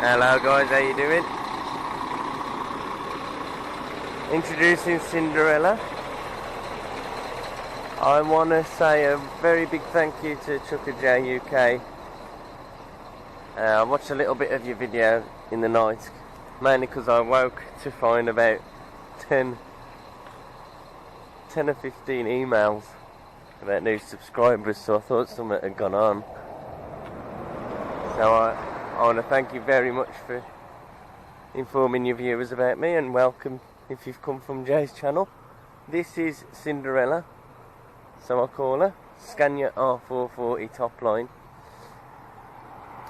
Hello guys, how you doing? Introducing Cinderella. I want to say a very big thank you to CJACEY UK. I watched a little bit of your video in the night, mainly because I woke to find about 10 or 15 emails about new subscribers, so I thought something had gone on. So I want to thank you very much for informing your viewers about me, and welcome if you've come from Jay's channel. This is Cinderella, so I call her. Scania R440 top line,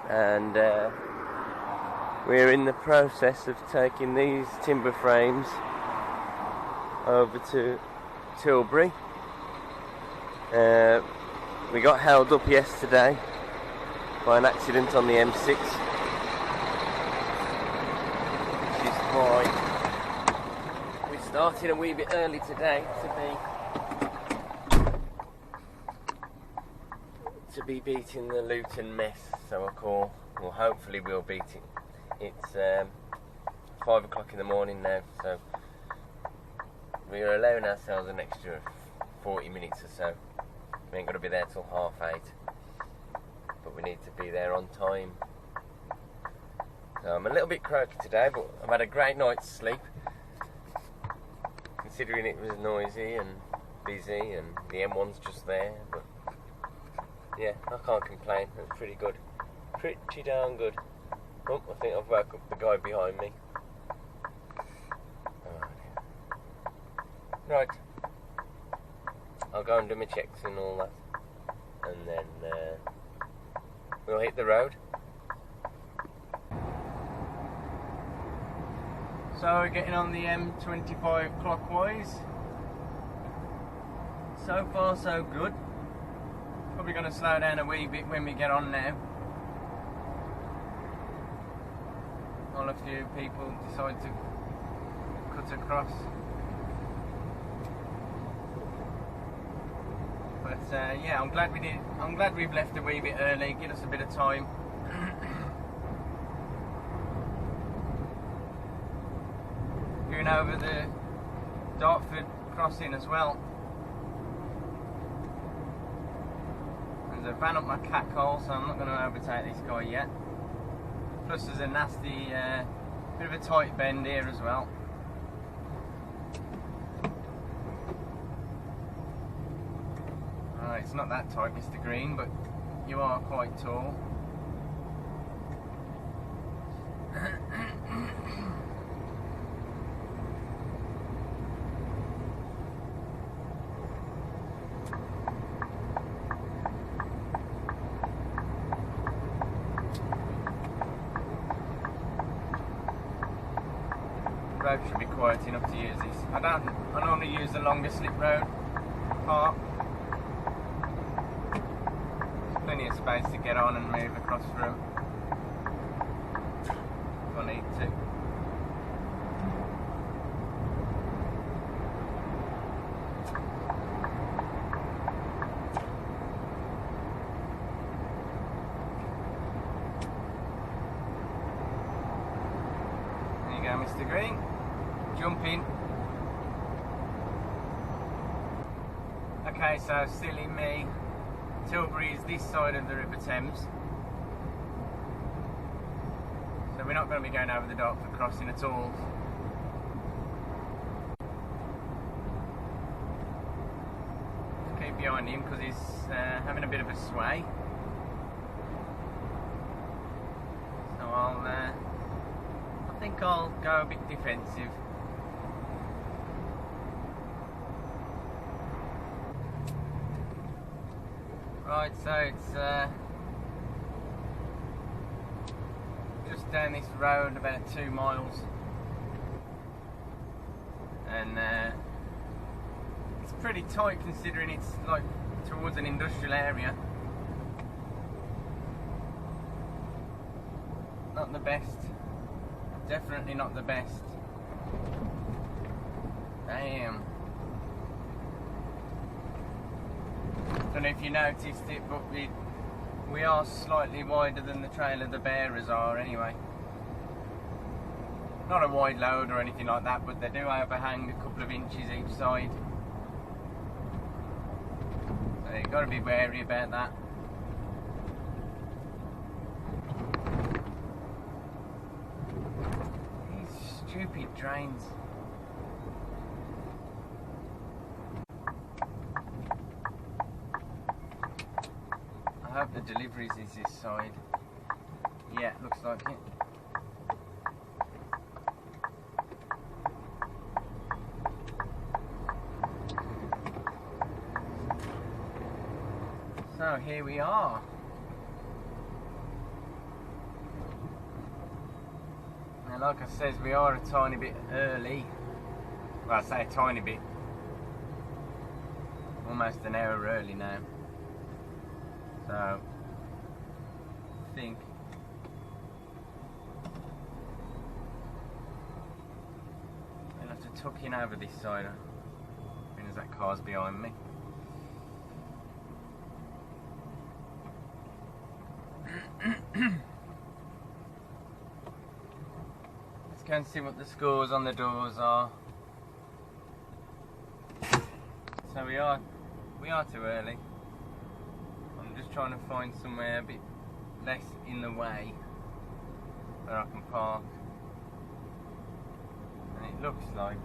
and we're in the process of taking these timber frames over to Tilbury. We got held up yesterday by an accident on the M6, which is why we started a wee bit early today to be beating the Luton mess, so I call. Well, hopefully we'll beat it. It's 5 o'clock in the morning now, so we are allowing ourselves an extra 40 minutes or so. We ain't got to be there till 8:30, but we need to be there on time. So I'm a little bit croaky today, but I've had a great night's sleep, considering it was noisy and busy and the M1's just there. But yeah, I can't complain. It's pretty good, pretty darn good. Oh, I think I've woke up the guy behind me. Oh, right, I'll go and do my checks and all that, and then we'll hit the road. So we're getting on the M25 clockwise. So far so good. Probably going to slow down a wee bit when we get on now. While a few people decide to cut across. But yeah, I'm glad we did. I'm glad we've left a wee bit early. Give us a bit of time. Going over the Dartford crossing as well. There's a van up my cathole, so I'm not going to overtake this guy yet. Plus there's a nasty bit of a tight bend here as well. It's not that tight, Mr. Green, but you are quite tall. The road should be quiet enough to use this. I normally use the longer slip road part. Plenty of space to get on and move across through if I need to. There you go, Mr. Green. Jump in. Okay, so silly me. Tilbury is this side of the River Thames, so we're not going to be going over the Dartford crossing at all. Just keep behind him because he's having a bit of a sway. So I think I'll go a bit defensive. Right, so it's just down this road about 2 miles, and it's pretty tight considering it's like towards an industrial area. Not the best, definitely not the best. Damn. Don't know if you noticed it, but we are slightly wider than the trail of the bearers are anyway. not a wide load or anything like that, but they do overhang a couple of inches each side. So you've got to be wary about that. These stupid drains. I hope the deliveries is this side. Yeah, looks like it. So here we are. Now, like I said, we are a tiny bit early. Well, I say a tiny bit. Almost an hour early now. So, I think I'll have to tuck in over this side, as soon as that car's behind me. Let's go and see what the scores on the doors are. So we are too early. I'm just trying to find somewhere a bit less in the way where I can park. And it looks like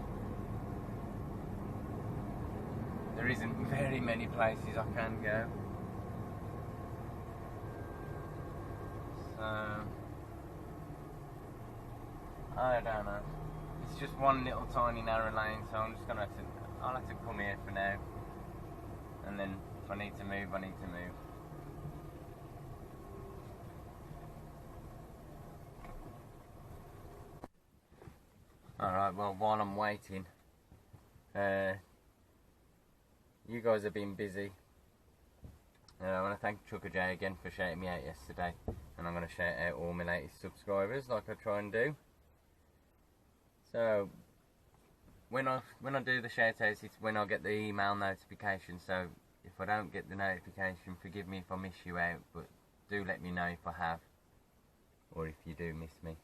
there isn't very many places I can go. So I don't know. It's just one little tiny narrow lane, so I'm just gonna I'll have to come here for now. And then if I need to move, I need to move. Alright, well, while I'm waiting, you guys have been busy. I want to thank Trucker J again for shouting me out yesterday, and I'm going to shout out all my latest subscribers like I try and do. So when I do the shout outs, it's when I get the email notification. So if I don't get the notification, forgive me if I miss you out, but do let me know if I have, or if you do miss me.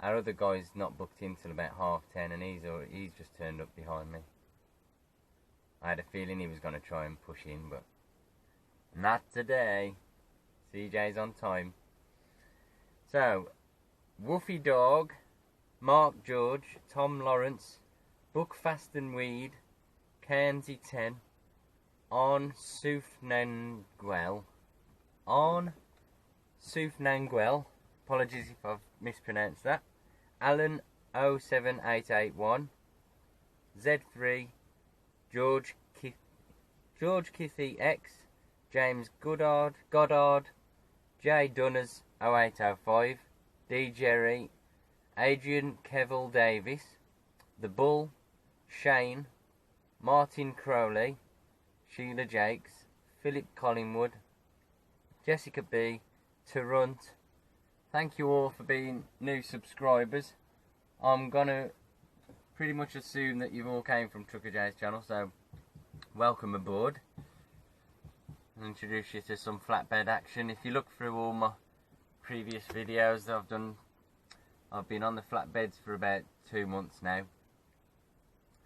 Our other guy's not booked in till about 10:30, and he's just turned up behind me. I had a feeling he was going to try and push in, but not today. CJ's on time. So, Woofy Dog, Mark George, Tom Lawrence, Buckfast and Weed, Cairnsy 10, On Sufnanguel, apologies if I've mispronounced that, Alan 07881, Z3, George Kithy X, James Goddard, J Dunners 0805, D Jerry, Adrian Kevil Davis, The Bull, Shane, Martin Crowley, Sheila Jakes, Philip Collingwood, Jessica B, Tarunt. Thank you all for being new subscribers. I'm gonna pretty much assume that you've all came from Trucker J's channel, so welcome aboard. I'll introduce you to some flatbed action. If you look through all my previous videos that I've done, I've been on the flatbeds for about 2 months now,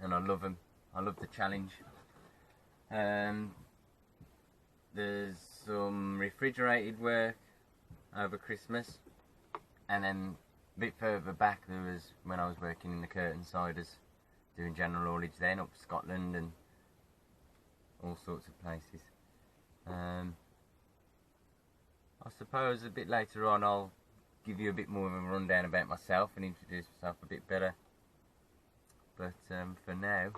and I love them. I love the challenge. There's some refrigerated work over Christmas, and then a bit further back there was when I was working in the curtain siders, doing general haulage then up Scotland and all sorts of places. I suppose a bit later on I'll give you a bit more of a rundown about myself and introduce myself a bit better. But for now,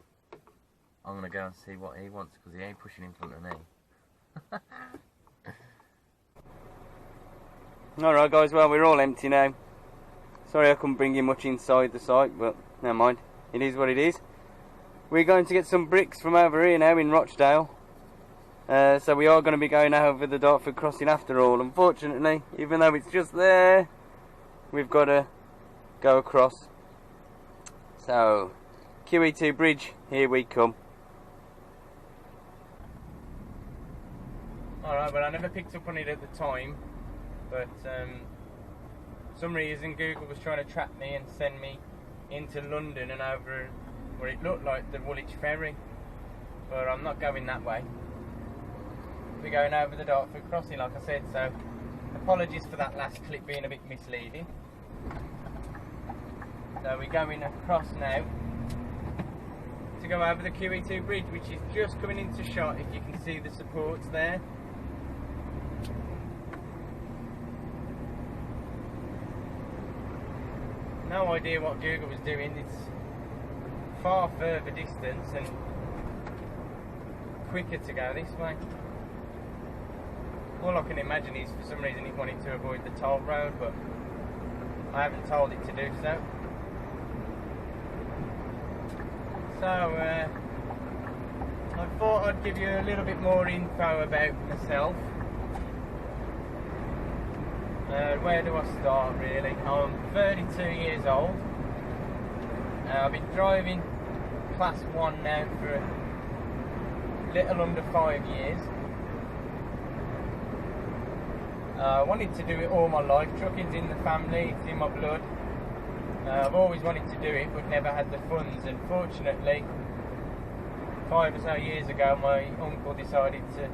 I'm going to go and see what he wants, because he ain't pushing in front of me. Alright guys, well, we're all empty now. Sorry I couldn't bring you much inside the site, but never mind. It is what it is. We're going to get some bricks from over here now in Rochdale. So we are going to be going over the Dartford crossing after all. Unfortunately, even though it's just there, we've got to go across. So, QE2 bridge, here we come. Alright, well, I never picked up on it at the time, but for some reason Google was trying to trap me and send me into London and over where it looked like the Woolwich Ferry, but I'm not going that way. We're going over the Dartford crossing, like I said, so apologies for that last clip being a bit misleading. So we're going across now to go over the QE2 bridge, which is just coming into shot, if you can see the supports there. No idea what Google was doing. It's far further distance and quicker to go this way. All I can imagine is for some reason it wanted to avoid the toll road, but I haven't told it to do so. So I thought I'd give you a little bit more info about myself. Where do I start really? I'm 32 years old. I've been driving class 1 now for a little under 5 years. I wanted to do it all my life. Trucking's in the family, it's in my blood. I've always wanted to do it but never had the funds, and fortunately 5 or so years ago my uncle decided to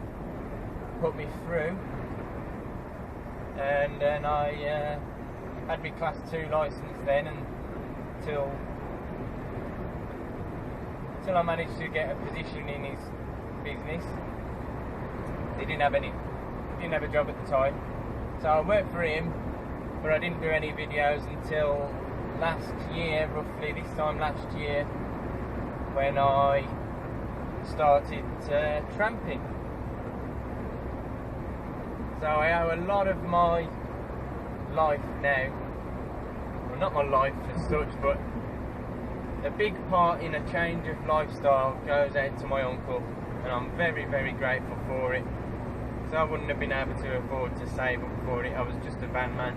put me through, and then I had my class 2 licence then until I managed to get a position in his business. He didn't have a job at the time, so I worked for him, but I didn't do any videos until last year, roughly this time last year, when I started tramping. So I owe a lot of my life now, well, not my life as such, but a big part in a change of lifestyle goes out to my uncle, and I'm very, very grateful for it. So I wouldn't have been able to afford to save up for it. I was just a van man.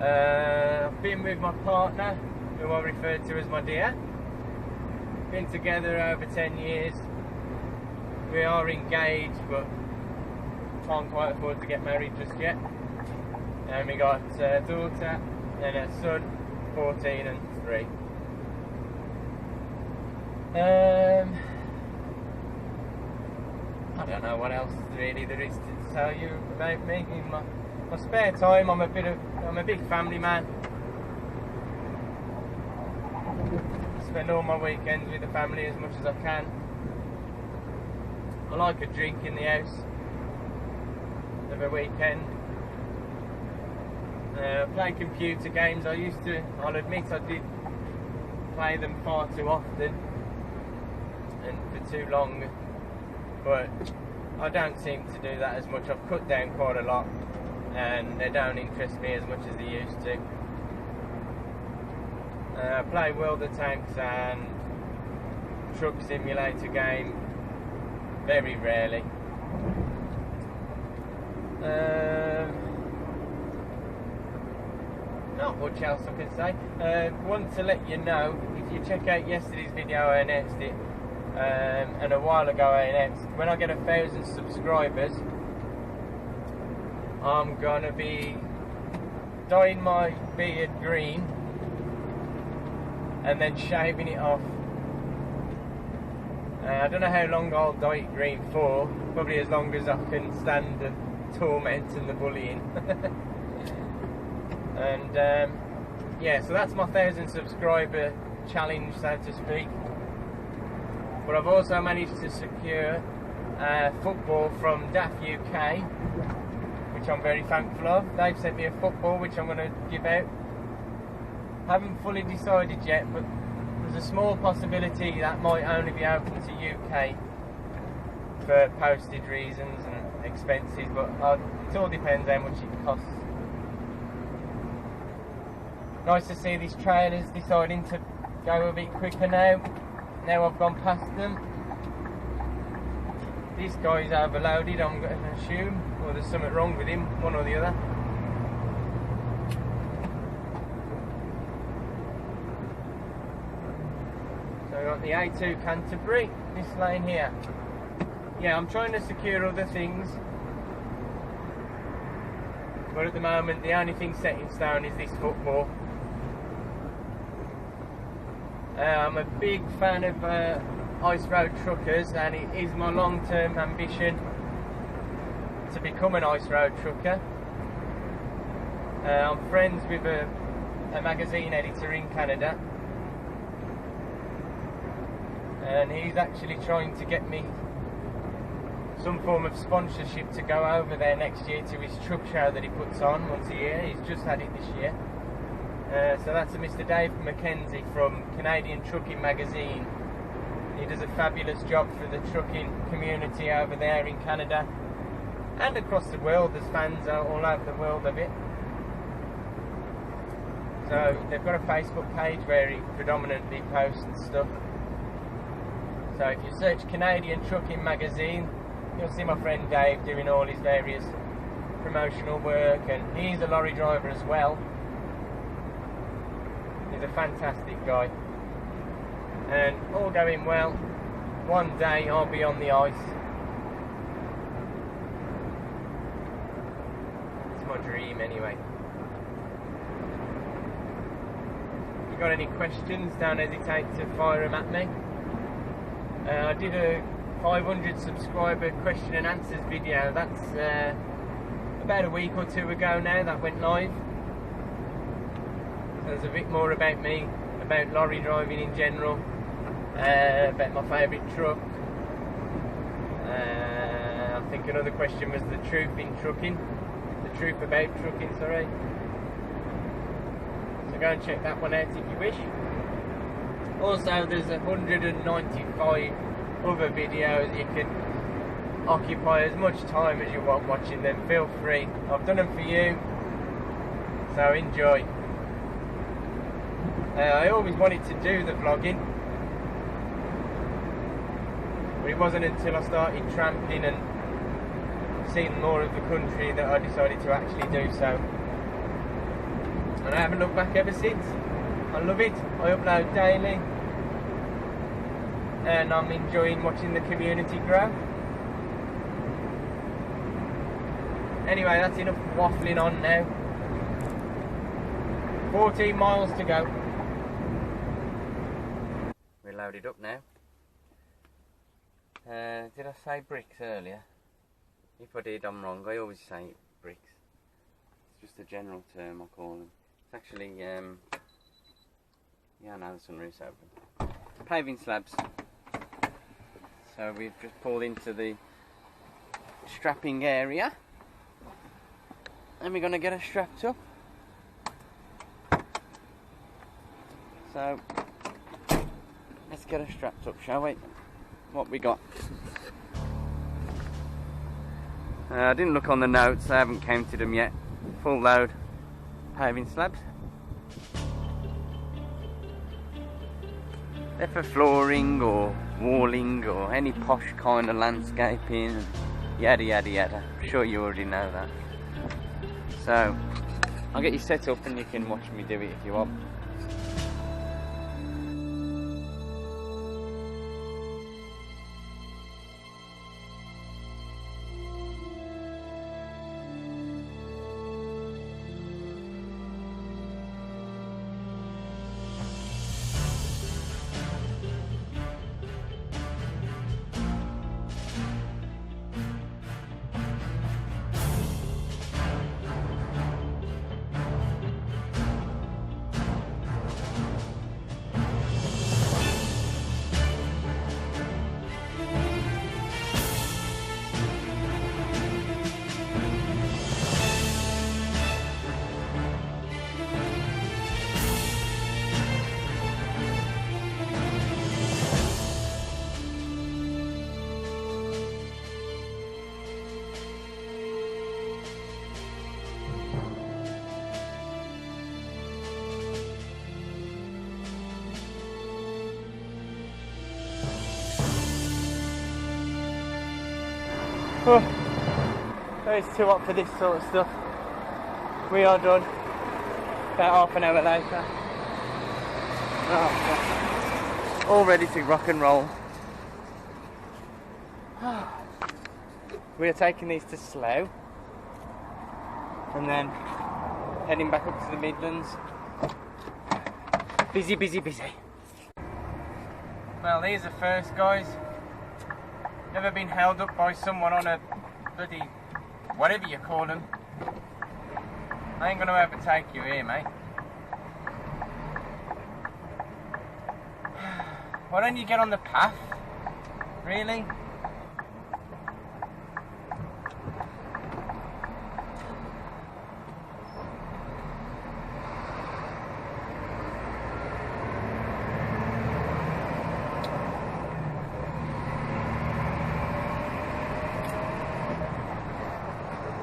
I've been with my partner, who I refer to as my dear. Been together over 10 years. We are engaged, but can't quite afford to get married just yet. And we got a daughter and a son, 14 and 3. I don't know what else really there is to tell you about me. In my spare time, I'm a big family man. Spend all my weekends with the family as much as I can. I like a drink in the house every weekend. Play computer games. I'll admit I did play them far too often and for too long, but I don't seem to do that as much. I've cut down quite a lot, and they don't interest me as much as they used to. I play World of Tanks and Truck Simulator game very rarely. Not much else I can say. Want to let you know, if you check out yesterday's video, I announced it, and a while ago I announced, when I get 1,000 subscribers, I'm gonna be dyeing my beard green and then shaving it off. I don't know how long I'll dye it green for, probably as long as I can stand the torment and the bullying. And yeah, so that's my 1,000 subscriber challenge, so to speak. But I've also managed to secure football from DAF UK, which I'm very thankful of. They've sent me a football which I'm going to give out. Haven't fully decided yet, but there's a small possibility that might only be open to UK for postage reasons and expenses, but it all depends how much it costs. Nice to see these trailers deciding to go a bit quicker now. Now I've gone past them. This guy's overloaded, I'm going to assume, or there's something wrong with him, one or the other. So we've got the A2 Canterbury, this lane here. Yeah, I'm trying to secure other things, but at the moment the only thing set in stone is this football. I'm a big fan of ice road truckers, and it is my long-term ambition to become an ice road trucker. I'm friends with a magazine editor in Canada, and he's actually trying to get me some form of sponsorship to go over there next year to his truck show that he puts on once a year. He's just had it this year. So that's a Mr. Dave McKenzie from Canadian Trucking Magazine. He does a fabulous job for the trucking community over there in Canada and across the world. There's fans all over the world of it. So they've got a Facebook page where he predominantly posts stuff. So if you search Canadian Trucking Magazine, you'll see my friend Dave doing all his various promotional work, and he's a lorry driver as well. He's a fantastic guy, and all going well, one day I'll be on the ice. It's my dream anyway. If you got any questions, don't hesitate to fire them at me. I did a 500 subscriber question and answers video. That's about a week or two ago now that went live. So there's a bit more about me, about lorry driving in general, about my favourite truck. I think another question was the truth in trucking, the truth about trucking, sorry. So go and check that one out if you wish. Also, there's 195 other videos. You can occupy as much time as you want watching them. Feel free. I've done them for you, so enjoy. I always wanted to do the vlogging, but it wasn't until I started tramping and seeing more of the country that I decided to actually do so. And I haven't looked back ever since. I love it. I upload daily, and I'm enjoying watching the community grow. Anyway, that's enough waffling on now. 14 miles to go. We're loaded up now. Did I say bricks earlier? If I did, I'm wrong. I always say bricks. It's just a general term I call them. It's actually, yeah, no, the sunroof's open. Paving slabs. So we've just pulled into the strapping area, and we're going to get her strapped up. So let's get her strapped up, shall we? What we got? I didn't look on the notes, I haven't counted them yet. Full load paving slabs. They're for flooring or walling or any posh kind of landscaping, yada yada yada. I'm sure you already know that. So I'll get you set up and you can watch me do it if you want. Oh, it's too hot for this sort of stuff. We are done. About half an hour later. Oh, all ready to rock and roll. We are taking these to Slough and then heading back up to the Midlands. Busy, busy, busy. Well, these are first, guys. Never been held up by someone on a bloody whatever you call them. I ain't gonna overtake you here, mate. Why don't you get on the path? Really?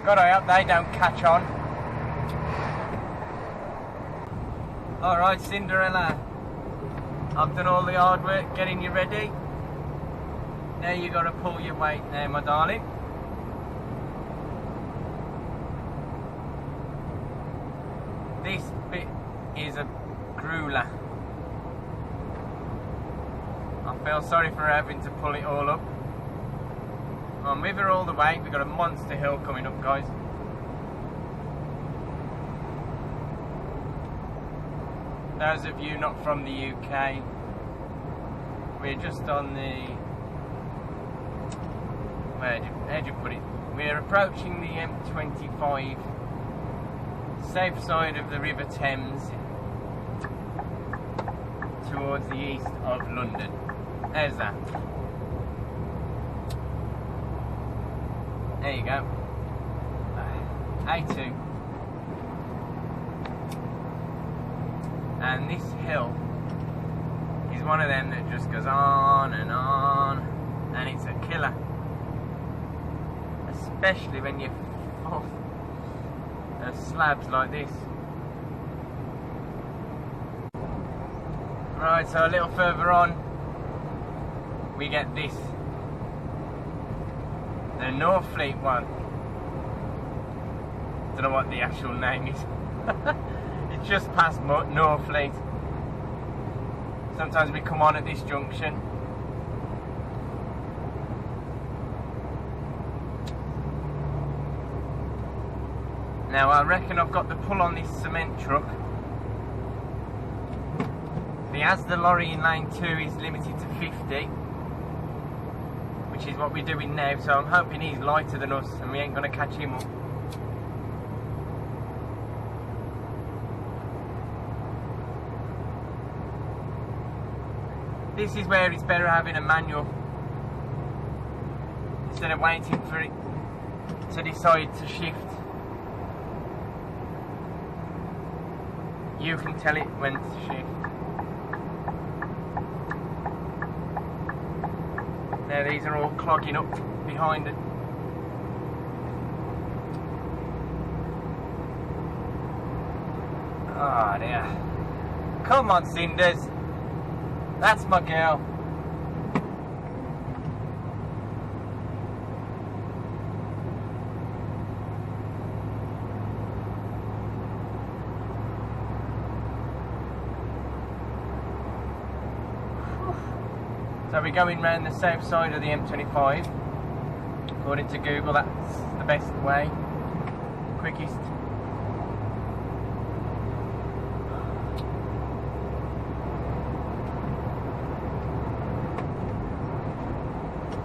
God, I hope they don't catch on. Alright, Cinderella. I've done all the hard work getting you ready. Now you got to pull your weight now, my darling. This bit is a grueler. I feel sorry for having to pull it all up. I'm with her all the way. We've got a monster hill coming up, guys. Those of you not from the UK, we're just on the, how'd you put it? We're approaching the M25, safe side of the River Thames, towards the east of London. How's that? There you go. A2. And this hill is one of them that just goes on, and it's a killer. Especially when you're full of slabs like this. Right, so a little further on, we get this. The Northfleet one. Don't know what the actual name is. It's just past Northfleet. Sometimes we come on at this junction. Now I reckon I've got the pull on this cement truck. As the lorry in lane 2 is limited to 50, which is what we're doing now, so I'm hoping he's lighter than us and we ain't going to catch him up. This is where it's better having a manual instead of waiting for it to decide to shift. You can tell it when to shift. Now these are all clogging up behind it. Ah, dear. Come on, Cinders. That's my girl. So we're going round the south side of the M25. According to Google, that's the best way, quickest.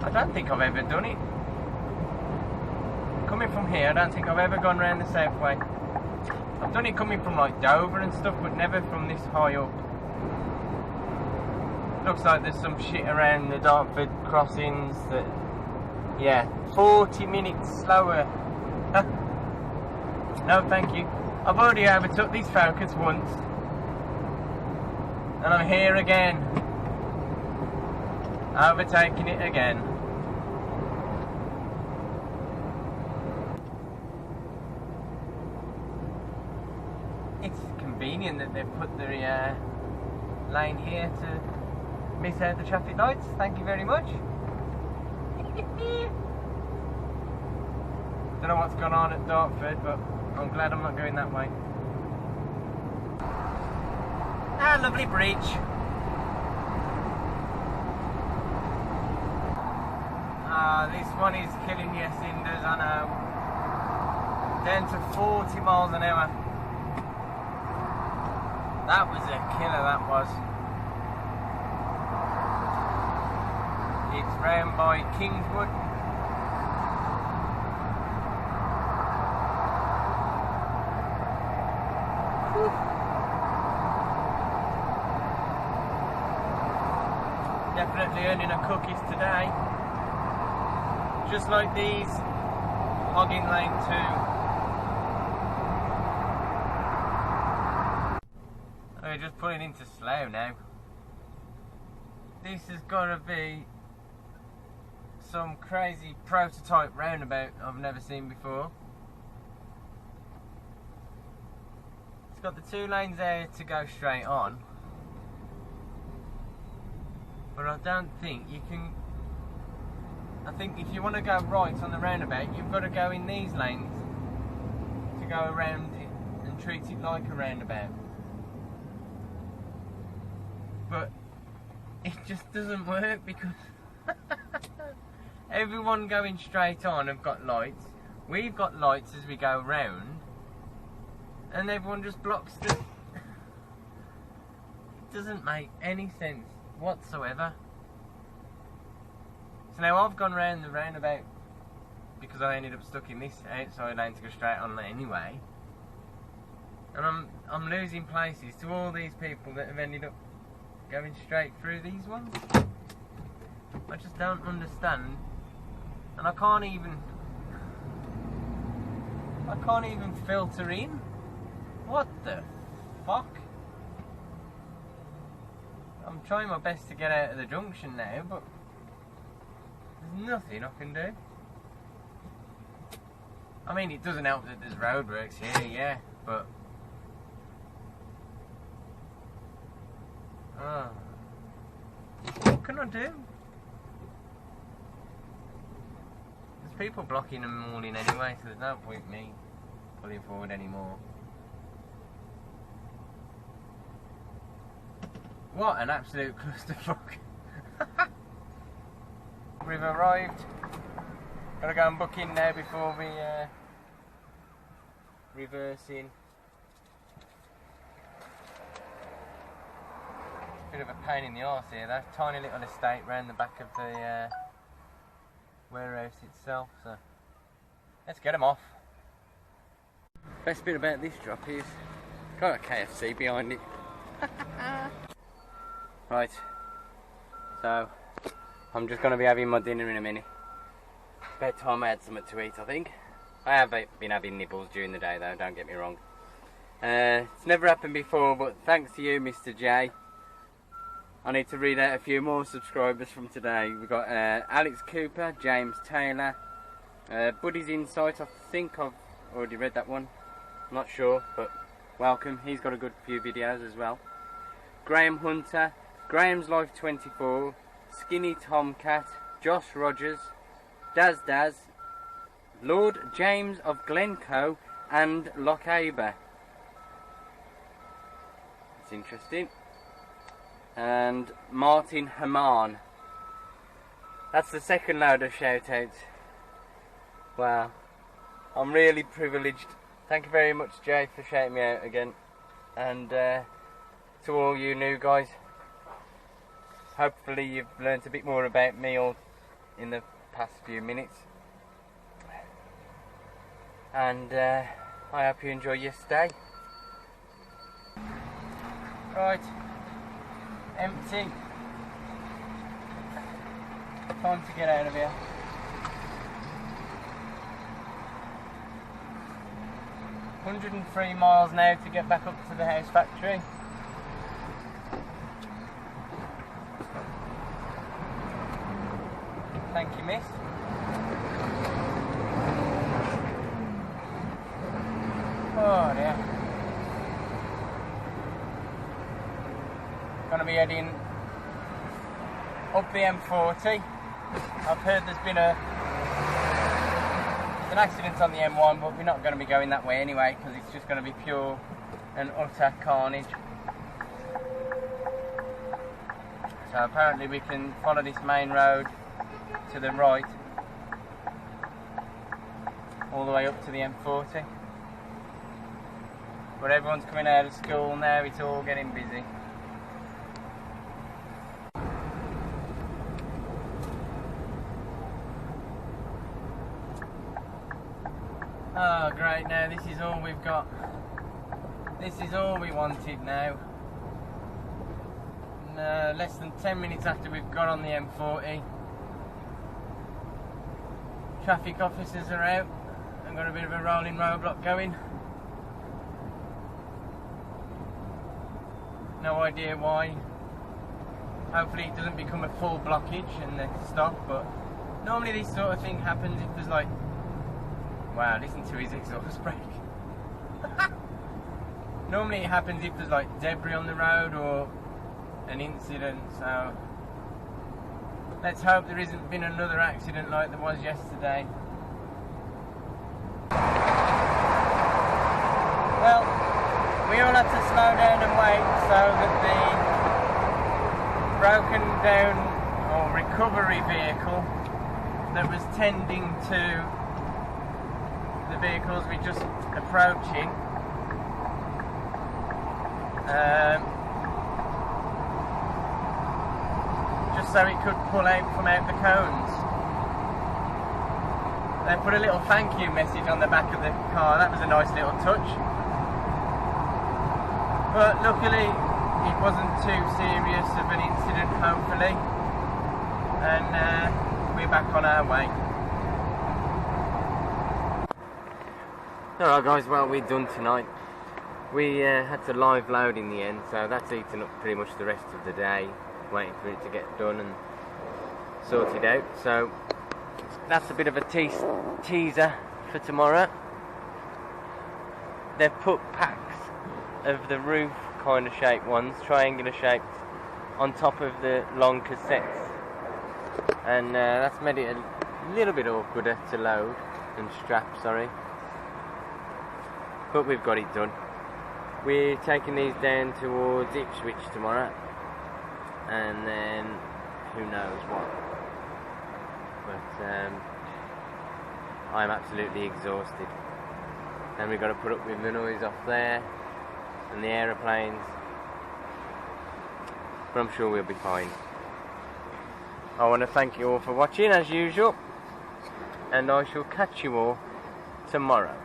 I don't think I've ever done it. Coming from here, I don't think I've ever gone round the south way. I've done it coming from like Dover and stuff, but never from this high up. Looks like there's some shit around the Dartford crossings that, yeah, 40 minutes slower. No thank you. I've already overtook these Focus once. And I'm here again. Overtaking it again. It's convenient that they've put the lane here to miss out the traffic lights. Thank you very much. Don't know what's gone on at Dartford, but I'm glad I'm not going that way. Ah, lovely bridge. Ah, this one is killing you, Cinders, I know. Down to 40 miles an hour. That was a killer, that was. It's round by Kingswood. Whew. Definitely earning a cookies today. Just like these, logging lane 2. We're just pulling into Slough now. This has got to be some crazy prototype roundabout I've never seen before. It's got the 2 lanes there to go straight on, but I don't think you can. I think if you want to go right on the roundabout, you've got to go in these lanes to go around it and treat it like a roundabout. But it just doesn't work because everyone going straight on have got lights. We've got lights as we go round, and everyone just blocks the... It doesn't make any sense whatsoever. So now I've gone round the roundabout because I ended up stuck in this outside lane to go straight on anyway, and I'm losing places to all these people that have ended up going straight through these ones. I just don't understand, and I can't even filter in. What the fuck? I'm trying my best to get out of the junction now, but there's nothing I can do. I mean, it doesn't help that there's roadworks here, yeah, but what can I do? There's people blocking them all in anyway, so there's no point me pulling forward anymore. What an absolute clusterfuck. We've arrived. Gotta go and book in now before we reverse in. Bit of a pain in the arse here though. Tiny little estate round the back of the warehouse itself, so let's get them off. Best bit about this drop is got a KFC behind it. Right, so I'm just going to be having my dinner in a minute. About time I had something to eat, I think. I have been having nibbles during the day though, don't get me wrong. It's never happened before, but thanks to you, Mr. J. I need to read out a few more subscribers from today. We've got Alex Cooper, James Taylor, Buddy's Insight. I think I've already read that one. I'm not sure, but welcome. He's got a good few videos as well. Graham Hunter, Graham's Life 24, Skinny Tomcat, Josh Rogers, Daz Daz, Lord James of Glencoe, and Lochaber. It's interesting. And Martin Haman. That's the second load of shout-outs. Wow. I'm really privileged. Thank you very much, Jay, for shouting me out again. And to all you new guys, hopefully you've learnt a bit more about me all in the past few minutes. And I hope you enjoy your stay. Right. Empty. Time to get out of here. $103 now to get back up to the house factory. Thank you, miss. Oh dear. Going to be heading up the M40. I've heard there's been an accident on the M1, but we're not going to be going that way anyway because it's just going to be pure and utter carnage. So apparently we can follow this main road to the right all the way up to the M40. But everyone's coming out of school now, it's all getting busy. Oh great, now this is all we've got. This is all we wanted now. Less than 10 minutes after we've got on the M40. Traffic officers are out. I've got a bit of a rolling roadblock going. No idea why. Hopefully it doesn't become a full blockage and they stop, but normally this sort of thing happens if there's like... Wow, listen to his exhaust brake. Normally it happens if there's like debris on the road or an incident, so let's hope there isn't been another accident like there was yesterday. Well, we all had to slow down and wait so that the broken down or recovery vehicle that was tending to the vehicles we're just approaching just so it could pull out from out the cones. They put a little thank you message on the back of the car. That was a nice little touch. But luckily it wasn't too serious of an incident, hopefully, and we're back on our way. Alright guys, well, we're done tonight. We had to live load in the end, so that's eaten up pretty much the rest of the day, waiting for it to get done and sorted out. So that's a bit of a teaser for tomorrow. They've put packs of the roof kind of shaped ones, triangular shaped, on top of the long cassettes, and that's made it a little bit awkwarder to load and strap, sorry. But we've got it done. We're taking these down towards Ipswich tomorrow, and then who knows what. But I'm absolutely exhausted, and we've got to put up with the noise off there and the aeroplanes, but I'm sure we'll be fine. I want to thank you all for watching as usual, and I shall catch you all tomorrow.